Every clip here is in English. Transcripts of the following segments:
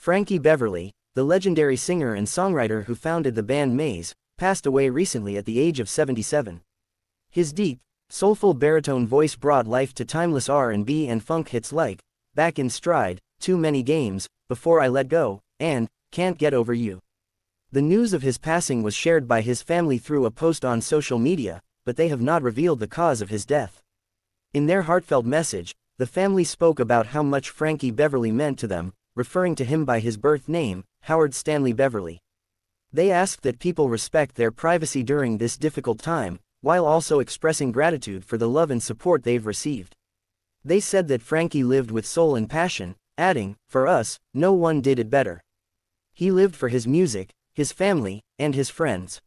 Frankie Beverly, the legendary singer and songwriter who founded the band Maze, passed away recently at the age of 77. His deep, soulful baritone voice brought life to timeless R&B and funk hits like Back in Stride, Too Many Games, Before I Let Go, and Can't Get Over You. The news of his passing was shared by his family through a post on social media, but they have not revealed the cause of his death. In their heartfelt message, the family spoke about how much Frankie Beverly meant to them, referring to him by his birth name, Howard Stanley Beverly. They asked that people respect their privacy during this difficult time, while also expressing gratitude for the love and support they've received. They said that Frankie lived with soul and passion, adding, "For us, no one did it better. He lived for his music, his family, and his friends.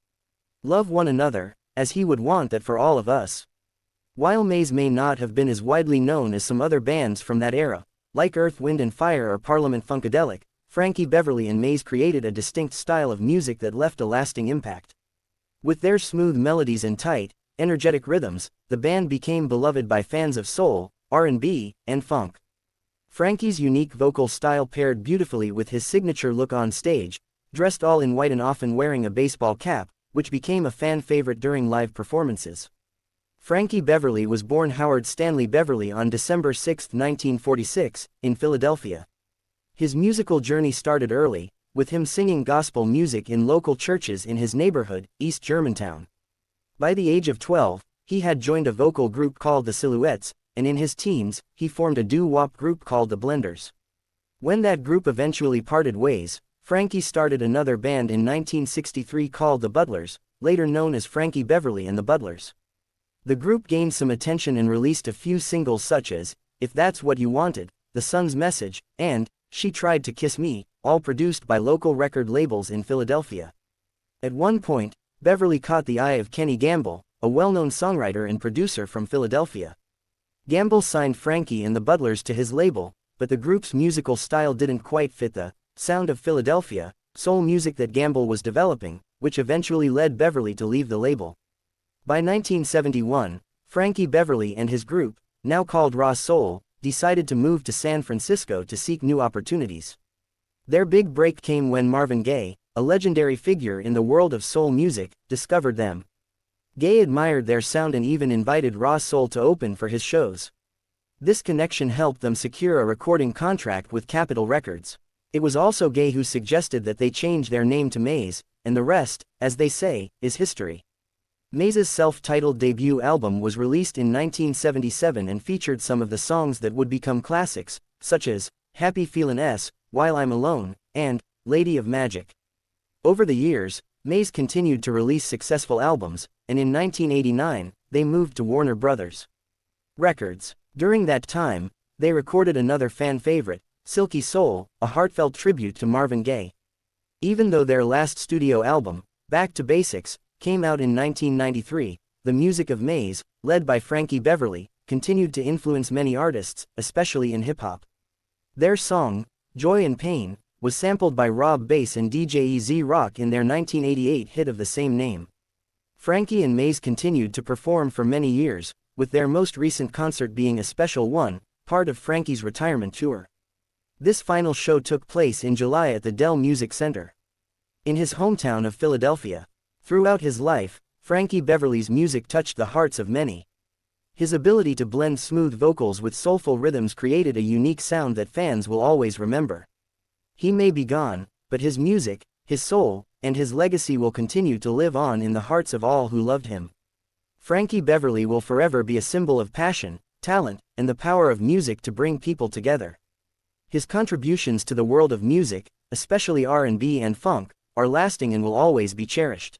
Love one another, as he would want that for all of us." While Maze may not have been as widely known as some other bands from that era, like Earth, Wind and Fire or Parliament Funkadelic, Frankie Beverly and Maze created a distinct style of music that left a lasting impact. With their smooth melodies and tight, energetic rhythms, the band became beloved by fans of soul, R&B, and funk. Frankie's unique vocal style paired beautifully with his signature look on stage, dressed all in white and often wearing a baseball cap, which became a fan favorite during live performances. Frankie Beverly was born Howard Stanley Beverly on December 6, 1946, in Philadelphia. His musical journey started early, with him singing gospel music in local churches in his neighborhood, East Germantown. By the age of 12, he had joined a vocal group called the Silhouettes, and in his teens, he formed a doo-wop group called the Blenders. When that group eventually parted ways, Frankie started another band in 1963 called the Butlers, later known as Frankie Beverly and the Butlers. The group gained some attention and released a few singles such as If That's What You Wanted, The Sun's Message, and She Tried to Kiss Me, all produced by local record labels in Philadelphia. At one point, Beverly caught the eye of Kenny Gamble, a well-known songwriter and producer from Philadelphia. Gamble signed Frankie and the Butlers to his label, but the group's musical style didn't quite fit the sound of Philadelphia soul music that Gamble was developing, which eventually led Beverly to leave the label. By 1971, Frankie Beverly and his group, now called Raw Soul, decided to move to San Francisco to seek new opportunities. Their big break came when Marvin Gaye, a legendary figure in the world of soul music, discovered them. Gaye admired their sound and even invited Raw Soul to open for his shows. This connection helped them secure a recording contract with Capitol Records. It was also Gaye who suggested that they change their name to Maze, and the rest, as they say, is history. Maze's self-titled debut album was released in 1977 and featured some of the songs that would become classics, such as Happy Feelin' S, While I'm Alone, and Lady of Magic. Over the years, Maze continued to release successful albums, and in 1989, they moved to Warner Brothers Records. During that time, they recorded another fan favorite, Silky Soul, a heartfelt tribute to Marvin Gaye. Even though their last studio album, Back to Basics, came out in 1993, the music of Maze, led by Frankie Beverly, continued to influence many artists, especially in hip-hop. Their song, Joy and Pain, was sampled by Rob Bass and DJ EZ Rock in their 1988 hit of the same name. Frankie and Maze continued to perform for many years, with their most recent concert being a special one, part of Frankie's retirement tour. This final show took place in July at the Dell Music Center in his hometown of Philadelphia. Throughout his life, Frankie Beverly's music touched the hearts of many. His ability to blend smooth vocals with soulful rhythms created a unique sound that fans will always remember. He may be gone, but his music, his soul, and his legacy will continue to live on in the hearts of all who loved him. Frankie Beverly will forever be a symbol of passion, talent, and the power of music to bring people together. His contributions to the world of music, especially R&B and funk, are lasting and will always be cherished.